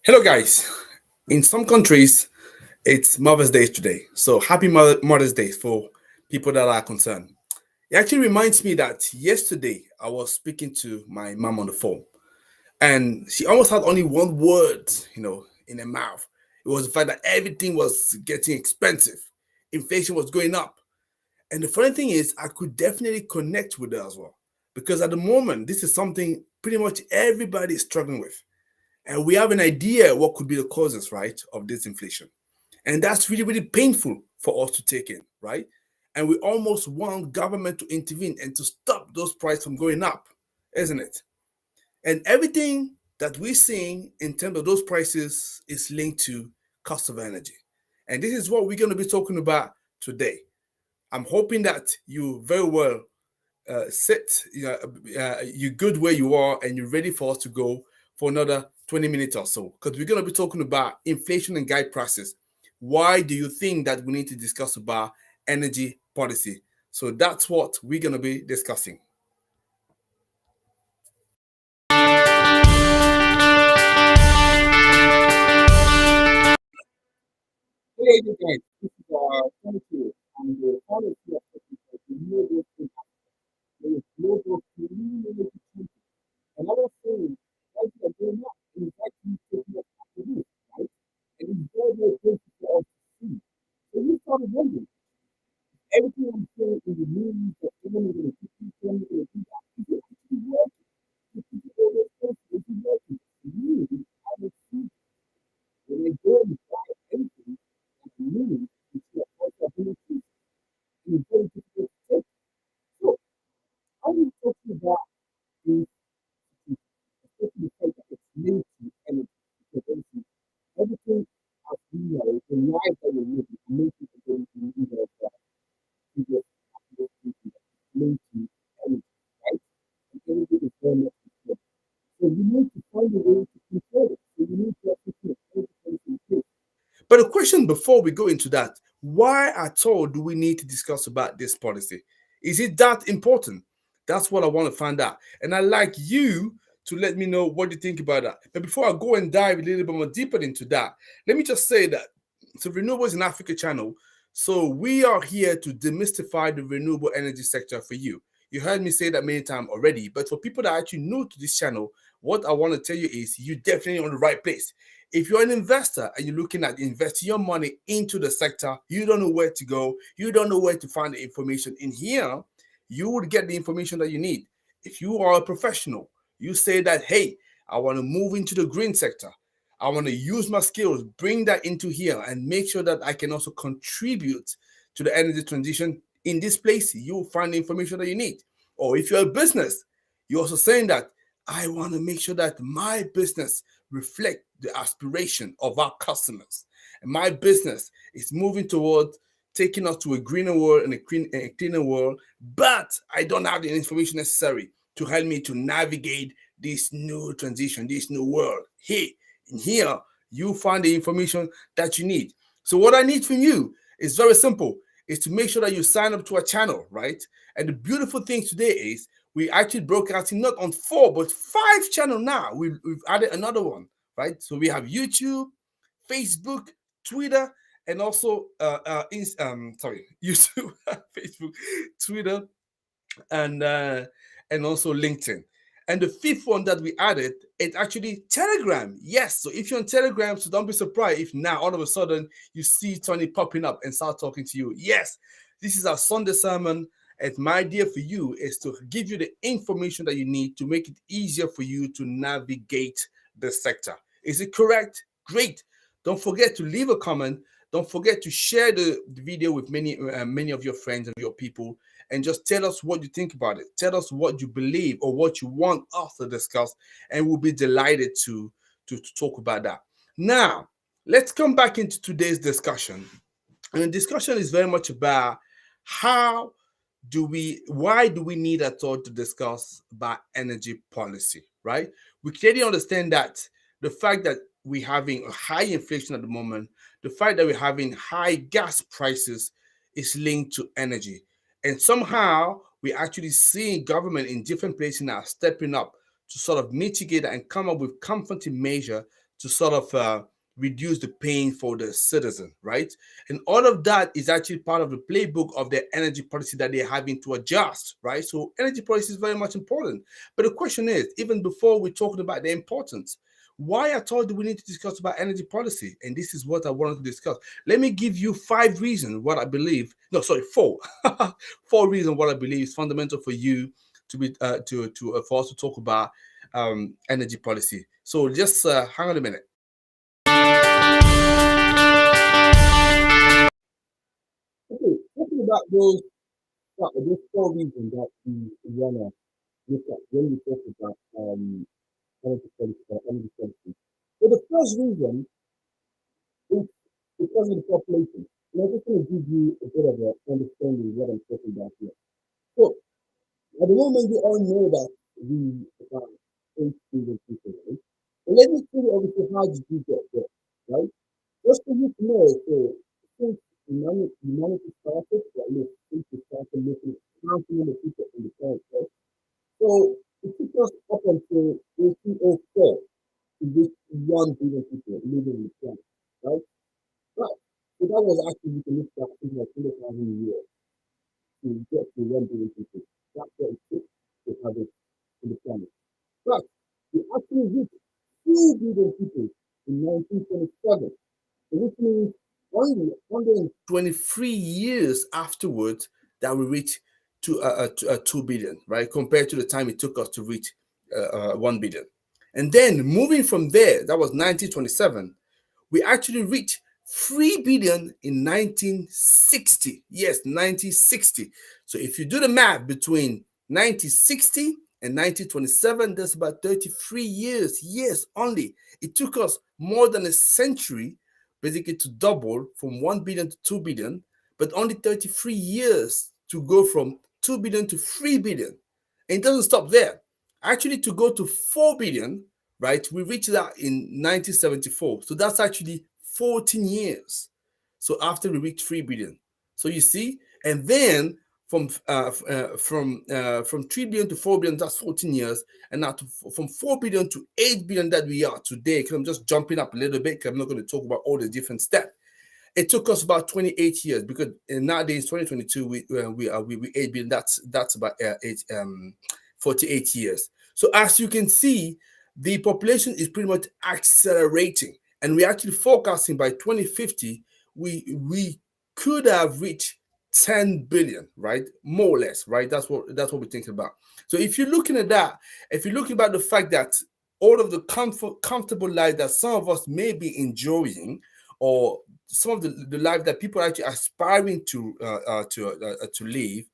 Hello, guys. In some countries, it's Mother's Day today. So happy Mother's Day for people that are concerned. It actually reminds me that yesterday I was speaking to my mom on the phone and she almost had only one word, in her mouth. It was the fact that everything was getting expensive. Inflation was going up. And the funny thing is, I could definitely connect with her as well. Because at the moment, this is something pretty much everybody is struggling with. And we have an idea what could be the causes, right, of this inflation. And that's really, really painful for us to take in, right? And we almost want government to intervene and to stop those prices from going up, isn't it? And everything that we're seeing in terms of those prices is linked to cost of energy. And this is what we're going to be talking about today. I'm hoping that you very well sit, you're good where you are and you're ready for us to go for another 20 minutes or so because we're going to be talking about inflation and guide prices. Why do you think that we need to discuss about energy policy? So that's what we're going to be discussing. Hey, guys, this is thank you. And the policy of renewable impact. There is global community. And I was saying, prices are going up, and it's actually taking us back to this, right? And it's very, very crazy for us to see. So we started wondering, everything I'm saying in the news that someone is going to keep someone going to do that, is it actually working? Is it all those things? Is it working? Really, I would see when they go and buy anything at the news, it's the possibility, and it's very difficult to take. So, how are we talking about this, especially the fact that it's linked to energy? Because obviously, everything as we know, the life that we're living, most people don't even know that we just have to go through linked to energy, right? And energy is very much important. So we need to find a way to control it. So we need to actually put energy in place. But the question before we go into that, why at all do we need to discuss about this policy? Is it that important? That's what I want to find out. And I'd like you to let me know what you think about that. But before I go and dive a little bit more deeper into that, let me just say that so Renewables in Africa channel. So we are here to demystify the renewable energy sector for you. You heard me say that many times already, but for people that are actually new to this channel, what I want to tell you is you're definitely on the right place. If you're an investor and you're looking at investing your money into the sector, you don't know where to go, you don't know where to find the information in here, you would get the information that you need. If you are a professional, you say that, hey, I want to move into the green sector. I want to use my skills, bring that into here, and make sure that I can also contribute to the energy transition in this place. You'll find the information that you need. Or if you're a business, you're also saying that I want to make sure that my business reflect the aspiration of our customers. And my business is moving towards taking us to a greener world and a cleaner world, but I don't have the information necessary to help me to navigate this new transition, this new world. Hey, in here, you find the information that you need. So what I need from you is very simple, is to make sure that you sign up to our channel, right? And the beautiful thing today is we actually broadcasting not on 4 but 5 channel now. We've added another one, right? So we have YouTube, Facebook, Twitter, and also YouTube, Facebook, Twitter, and also LinkedIn. And the fifth one that we added is actually Telegram. Yes, so if you're on Telegram, so don't be surprised if now all of a sudden you see Tony popping up and start talking to you. Yes, this is our Sunday sermon. And my idea for you is to give you the information that you need to make it easier for you to navigate the sector. Is it correct? Great. Don't forget to leave a comment. Don't forget to share the video with many of your friends and your people, and just tell us what you think about it. Tell us what you believe or what you want us to discuss, and we'll be delighted to talk about that. Now, let's come back into today's discussion. And the discussion is very much about why do we need at all to discuss about energy policy, right? We clearly understand that the fact that we're having a high inflation at the moment, the fact that we're having high gas prices is linked to energy. And somehow we're actually seeing government in different places now stepping up to sort of mitigate and come up with comforting measure to sort of reduce the pain for the citizen, right? And all of that is actually part of the playbook of their energy policy that they're having to adjust, right? So energy policy is very much important. But the question is, even before we're talking about the importance, why at all do we need to discuss about energy policy? And this is what I wanted to discuss. Let me give you 5 reasons what I believe. No, sorry, four. 4 reasons what I believe is fundamental for you to be for us to talk about energy policy. So just hang on a minute. Okay, talking about those 4 reasons that we wanna look at when we talk about energy policy or energy policy. So the first reason is because of the population. And I just want to give you a bit of an understanding of what I'm talking about here. So at the moment, we all know that we about 8 billion people, right? And let me tell you obviously how did you get there, right? Just for you to know, so since humanity started, like, since we started looking at counting the people in the planet, right? So it took us up until 1804 to reach 1 billion people living in the planet, right? But so that was actually, you can look back something like 20,000 years to get to 1 billion people. That's what it took to have it in the planet. But we actually reached 2 billion people in 1927, which means only 123 years afterwards that we reach to 2 billion, right? Compared to the time it took us to reach 1 billion. And then moving from there, that was 1927, we actually reached 3 billion in 1960. Yes, 1960. So if you do the math between 1960 and 1927, that's about 33 years. Yes, only. It took us more than a century basically to double from 1 billion to 2 billion, but only 33 years to go from 2 billion to 3 billion. And it doesn't stop there. Actually, to go to 4 billion, right, we reached that in 1974. So that's actually 14 years. So after we reached 3 billion. So you see, and then from 3 billion to 4 billion, that's 14 years. And now from 4 billion to 8 billion that we are today, because I'm just jumping up a little bit, because I'm not going to talk about all the different steps. It took us about 28 years, because nowadays 2022 we 8 billion. That's about 48 years. So as you can see, the population is pretty much accelerating, and we're actually forecasting by 2050 we could have reached 10 billion, right? More or less, right? That's what we're thinking about. So if you're looking at that, if you're looking about the fact that all of the comfortable life that some of us may be enjoying, or some of the life that people are actually aspiring to live,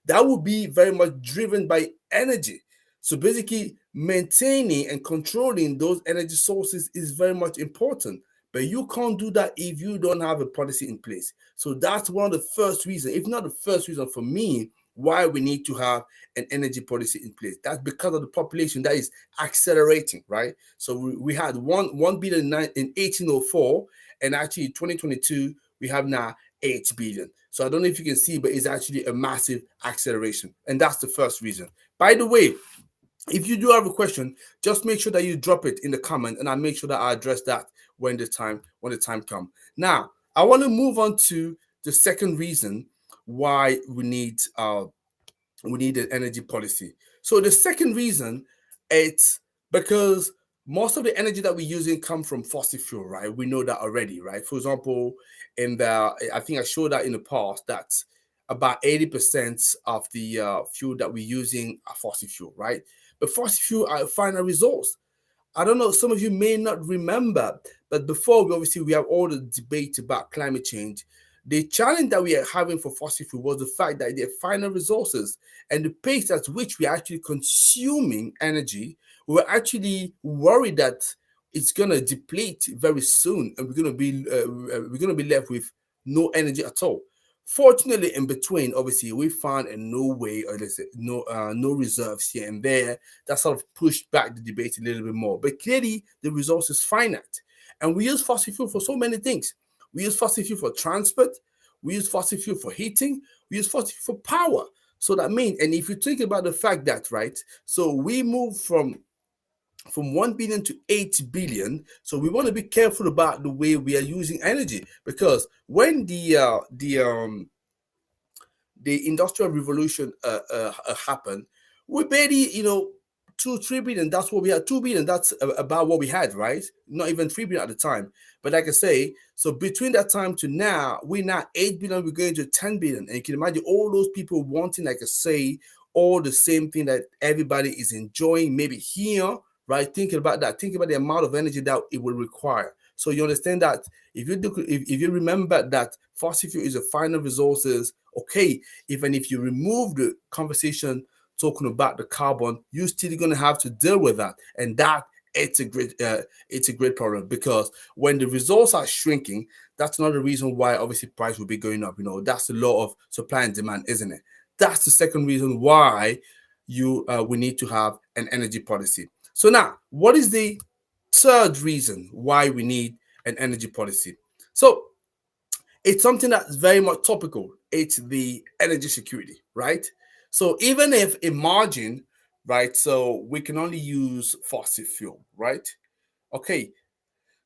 that will be very much driven by energy. So basically, maintaining and controlling those energy sources is very much important. But you can't do that if you don't have a policy in place. So that's one of the first reasons, if not the first reason for me, why we need to have an energy policy in place. That's because of the population that is accelerating, right? So we had 1 billion in 1804, and actually in 2022 we have now 8 billion. So I don't know if you can see, but it's actually a massive acceleration, and that's the first reason. By the way, if you do have a question, just make sure that you drop it in the comment, and I'll make sure that I address that when the time comes. Now, I want to move on to the second reason why we need an energy policy. So the second reason, it's because most of the energy that we're using come from fossil fuel, right? We know that already, right? For example, I think I showed that in the past that about 80% of the fuel that we're using are fossil fuel, right? But fossil fuel are a final resource. I don't know, some of you may not remember, but before we have all the debate about climate change. The challenge that we are having for fossil fuel was the fact that they're finite resources, and the pace at which we're actually consuming energy, we're actually worried that it's gonna deplete very soon, and we're gonna be left with no energy at all. Fortunately, in between, obviously, we found a no way, or let's say no reserves here and there, that sort of pushed back the debate a little bit more. But clearly, the resource is finite, and we use fossil fuel for so many things. We use fossil fuel for transport. We use fossil fuel for heating. We use fossil fuel for power. So that means, and if you think about the fact that, right, so we move from from 1 billion to 8 billion. So we want to be careful about the way we are using energy, because when the industrial revolution happened, we barely, 2 3 billion, that's what we had. 2 billion, that's about what we had, right? Not even 3 billion at the time. But like I say, so between that time to now, we're now 8 billion, we're going to 10 billion. And you can imagine all those people wanting, like I say, all the same thing that everybody is enjoying, maybe here, right? Thinking about that, think about the amount of energy that it will require. So you understand that if you remember that fossil fuel is a final resources, okay, even if you remove the conversation talking about the carbon, you're still going to have to deal with that, and that it's a great problem, because when the resources are shrinking, that's another reason why obviously price will be going up. That's the law of supply and demand, isn't it? That's the second reason why you we need to have an energy policy. So now, what is the third reason why we need an energy policy? So it's something that's very much topical. It's the energy security, right? So even if a margin, right, so we can only use fossil fuel, right? Okay,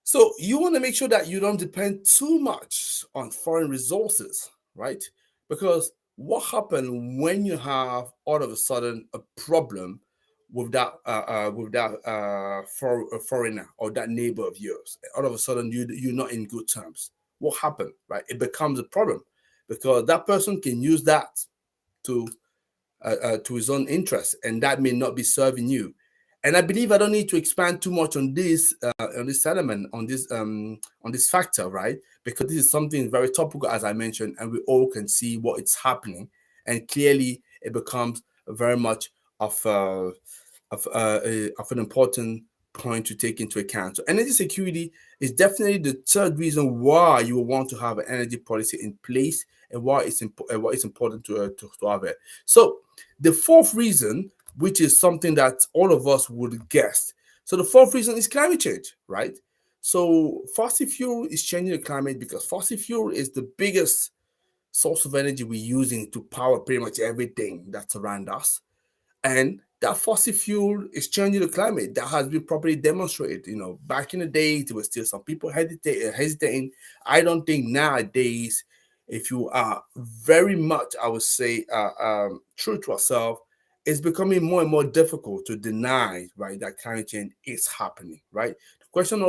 so you want to make sure that you don't depend too much on foreign resources, right? Because what happens when you have all of a sudden a problem with that foreigner or that neighbor of yours? All of a sudden you're not in good terms. What happened, right? It becomes a problem, because that person can use that to to his own interest, and that may not be serving you. And I believe I don't need to expand too much on this element, on this factor, right? Because this is something very topical, as I mentioned, and we all can see what it's happening, and clearly it becomes very much of of an important point to take into account. So energy security is definitely the third reason why you will want to have an energy policy in place, and why it's important to have it. So the fourth reason, which is something that all of us would guess. So the fourth reason is climate change, right? So fossil fuel is changing the climate, because fossil fuel is the biggest source of energy we're using to power pretty much everything that's around us. And that fossil fuel is changing the climate. That has been properly demonstrated. Back in the days, there were still some people hesitating. I don't think nowadays, if you are very much, I would say, true to ourselves, it's becoming more and more difficult to deny, right, that climate change is happening, right? The question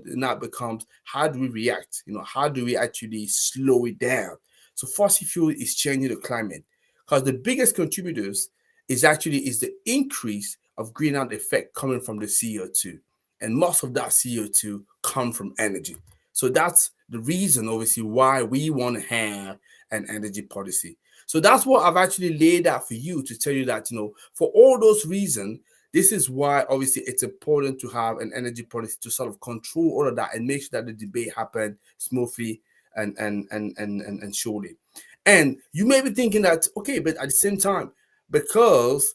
now becomes, how do we react? How do we actually slow it down? So fossil fuel is changing the climate, because the biggest contributors is the increase of greenhouse effect coming from the CO2, and most of that CO2 come from energy. So that's the reason, obviously, why we want to have an energy policy. So that's what I've actually laid out for you, to tell you that, for all those reasons, this is why obviously it's important to have an energy policy to sort of control all of that and make sure that the debate happen smoothly and surely. And you may be thinking that, okay, but at the same time, because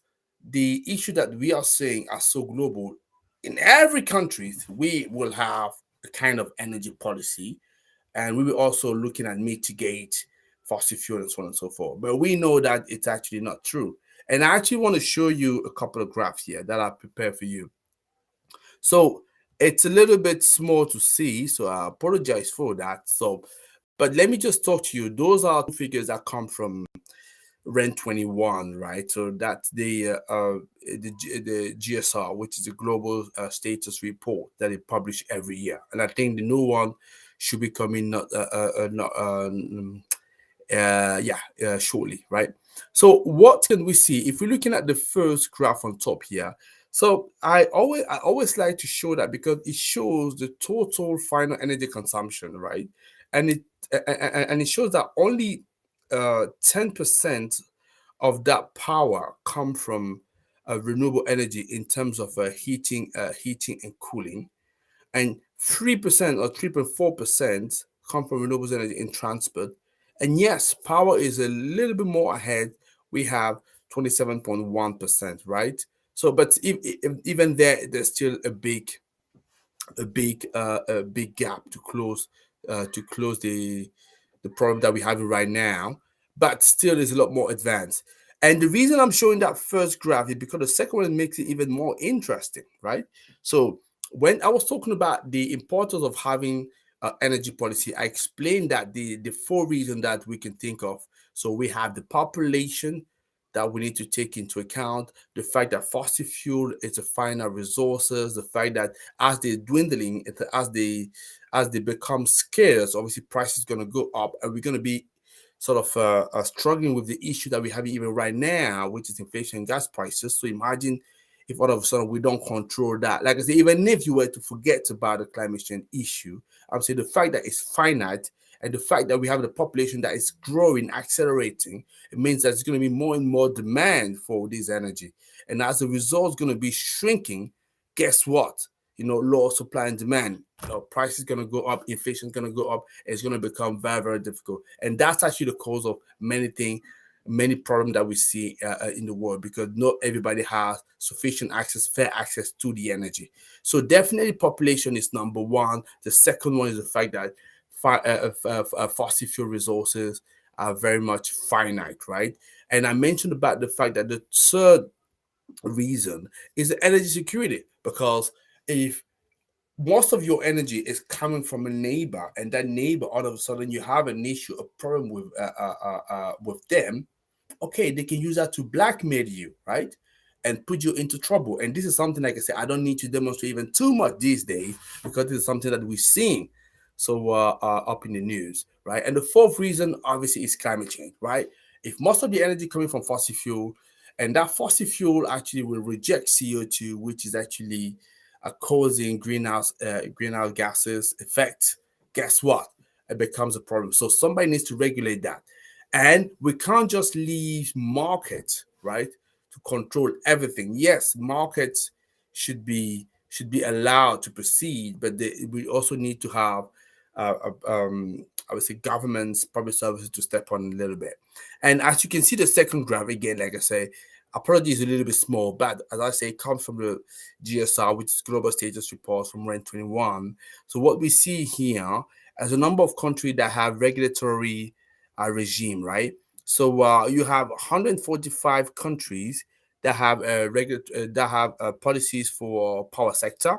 the issue that we are seeing are so global, in every country we will have a kind of energy policy, and we will also looking at mitigate fossil fuel and so on and so forth. But we know that it's actually not true. And I actually want to show you a couple of graphs here that I prepared for you. So it's a little bit small to see, so I apologize for that. So, but let me just talk to you. Those are two figures that come from Rent 21, right? So that's the GSR, which is the Global Status Report that they publish every year, and I think the new one should be coming not shortly, right? So what can we see if we're looking at the first graph on top here? So I always like to show that, because it shows the total final energy consumption, right? And it shows that only 10% of that power come from renewable energy in terms of heating and cooling, and 3% or 3.4% come from renewable energy in transport. And yes, power is a little bit more ahead. We have 27.1%, right? So, but even there's still a big gap to close the problem that we have right now. But still, is a lot more advanced. And the reason I'm showing that first graph is because the second one makes it even more interesting, right? So when I was talking about the importance of having energy policy, I explained that the four reasons that we can think of. So we have the population that we need to take into account, the fact that fossil fuel is a finite resources, the fact that as they're dwindling, as they become scarce, obviously price is going to go up, and we're going to be sort of struggling with the issue that we have even right now, which is inflation and gas prices. So imagine if all of a sudden we don't control that. Like I said, even if you were to forget about the climate change issue, I'm saying the fact that it's finite and the fact that we have the population that is growing, accelerating, it means that there's going to be more and more demand for this energy. And as a result, it's going to be shrinking. Guess what? Law of supply and demand. Price is going to go up, inflation is going to go up. It's going to become very, very difficult, and that's actually the cause of many things, many problems that we see in the world, because not everybody has sufficient access, fair access to the energy. So definitely, population is number one. The second one is the fact that fossil fuel resources are very much finite, right? And I mentioned about the fact that the third reason is the energy security, because if most of your energy is coming from a neighbor, and that neighbor all of a sudden you have an issue, a problem with them, okay, they can use that to blackmail you, right? And put you into trouble. And this is something, like I said, I don't need to demonstrate even too much these days, because this is something that we're seeing so up in the news, right? And the fourth reason, obviously, is climate change, right? If most of the energy coming from fossil fuel, and that fossil fuel actually will reject CO2, which is actually causing greenhouse gases effect, guess what? It becomes a problem. So somebody needs to regulate that. And we can't just leave markets, right, to control everything. Yes, markets should be allowed to proceed, but we also need to have, I would say, governments, public services to step on a little bit. And as you can see, the second graph again, like I say, apologies a little bit small, but as I say, it comes from the GSR, which is Global Status Report from 2021. So what we see here as a number of countries that have regulatory regime, right? So you have 145 countries that have policies for power sector,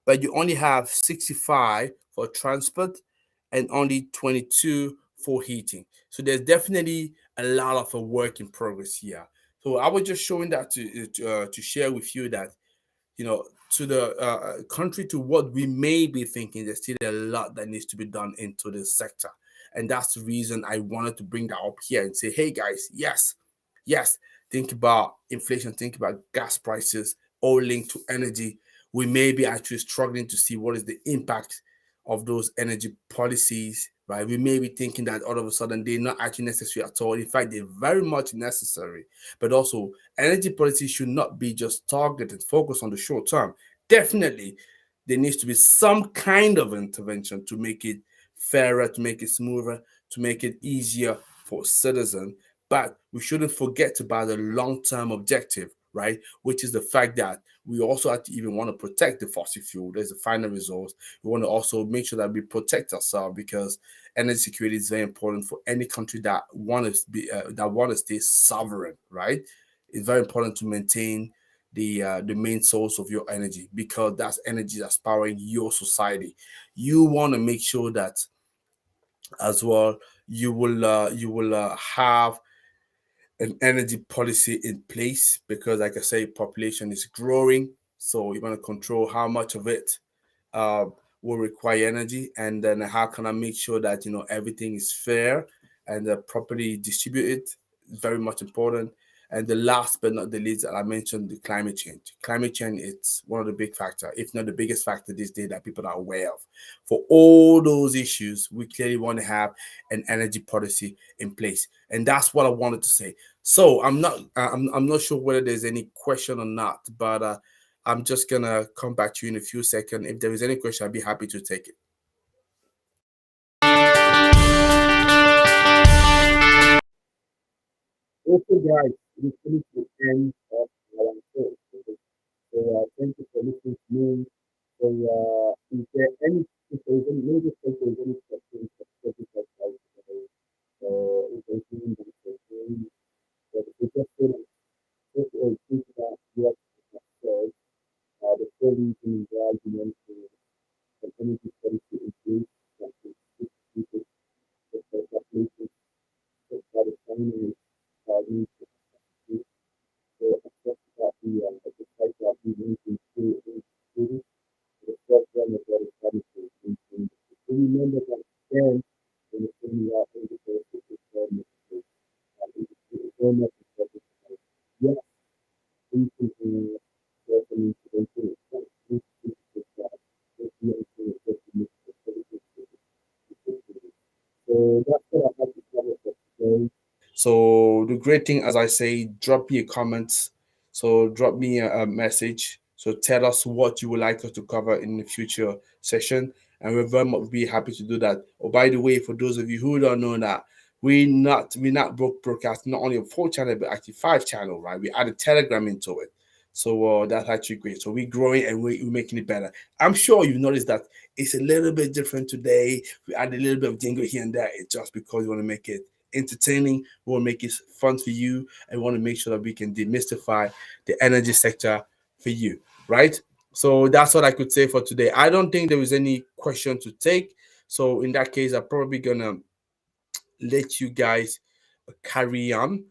but you only have 65 for transport and only 22 for heating. So there's definitely a lot of a work in progress here. So I was just showing that to share with you that, to the country, to what we may be thinking, there's still a lot that needs to be done into this sector. And that's the reason I wanted to bring that up here and say, hey guys, yes, yes, think about inflation, think about gas prices, all linked to energy. We may be actually struggling to see what is the impact of those energy policies, right? We may be thinking that all of a sudden they're not actually necessary at all. In fact, they're very much necessary. But also, energy policy should not be just targeted, focused on the short term. Definitely, there needs to be some kind of intervention to make it fairer, to make it smoother, to make it easier for citizens. But we shouldn't forget about the long-term objective, right? Which is the fact that we also have to even want to protect the fossil fuel. There's a final resource. We want to also make sure that we protect ourselves, because energy security is very important for any country that want to stay sovereign, right? It's very important to maintain the main source of your energy, because that's energy that's powering your society. You want to make sure that as well you will have an energy policy in place, because like I say, population is growing, so you want to control how much of it uh, will require energy, and then how can I make sure that everything is fair and properly distributed. It's very much important. And the last but not the least that I mentioned, the climate change. Climate change is one of the big factor, if not the biggest factor this day that people are aware of. For all those issues, we clearly want to have an energy policy in place, and that's what I wanted to say. So I'm not sure whether there's any question or not, but I'm just gonna come back to you in a few seconds. If there is any question, I'd be happy to take it. Okay, guys, this is the end of our show. So, thank you for listening to me. So, is there any, if there's any, maybe if there's any questions, if there's any, if there's any, if there's any, to we need to accept that the fact that we need to include the first one is very positive. And remember that then when we are in the first it's very necessary. It's very necessary. Yes, we can do certain incidents. We can do that. If we are doing certain so that's what I have to cover for today. So the great thing, as I say, drop me a comment. So drop me a message. So tell us what you would like us to cover in the future session, and we're very much be happy to do that. Oh, by the way, for those of you who don't know that, we not broadcast not only a 4 channel but actually 5 channel, right? We added Telegram into it. So that's actually great. So we're growing and we're making it better. I'm sure you've noticed that it's a little bit different today. We add a little bit of jingle here and there. It's just because we want to make it entertaining. We want to make it fun for you, and we want to make sure that we can demystify the energy sector for you, right? So that's what I could say for today. I don't think there is any question to take. So in that case, I'm probably gonna let you guys carry on.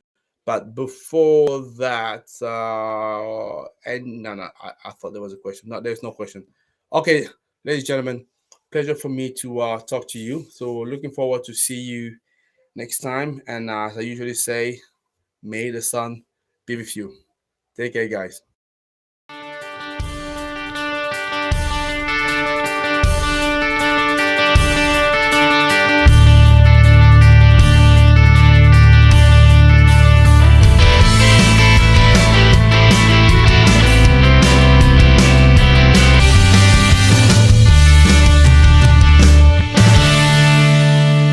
But before that, and no, I thought there was a question. No, there's no question. Okay, ladies and gentlemen, pleasure for me to talk to you. So looking forward to see you next time. And as I usually say, may the sun be with you. Take care, guys.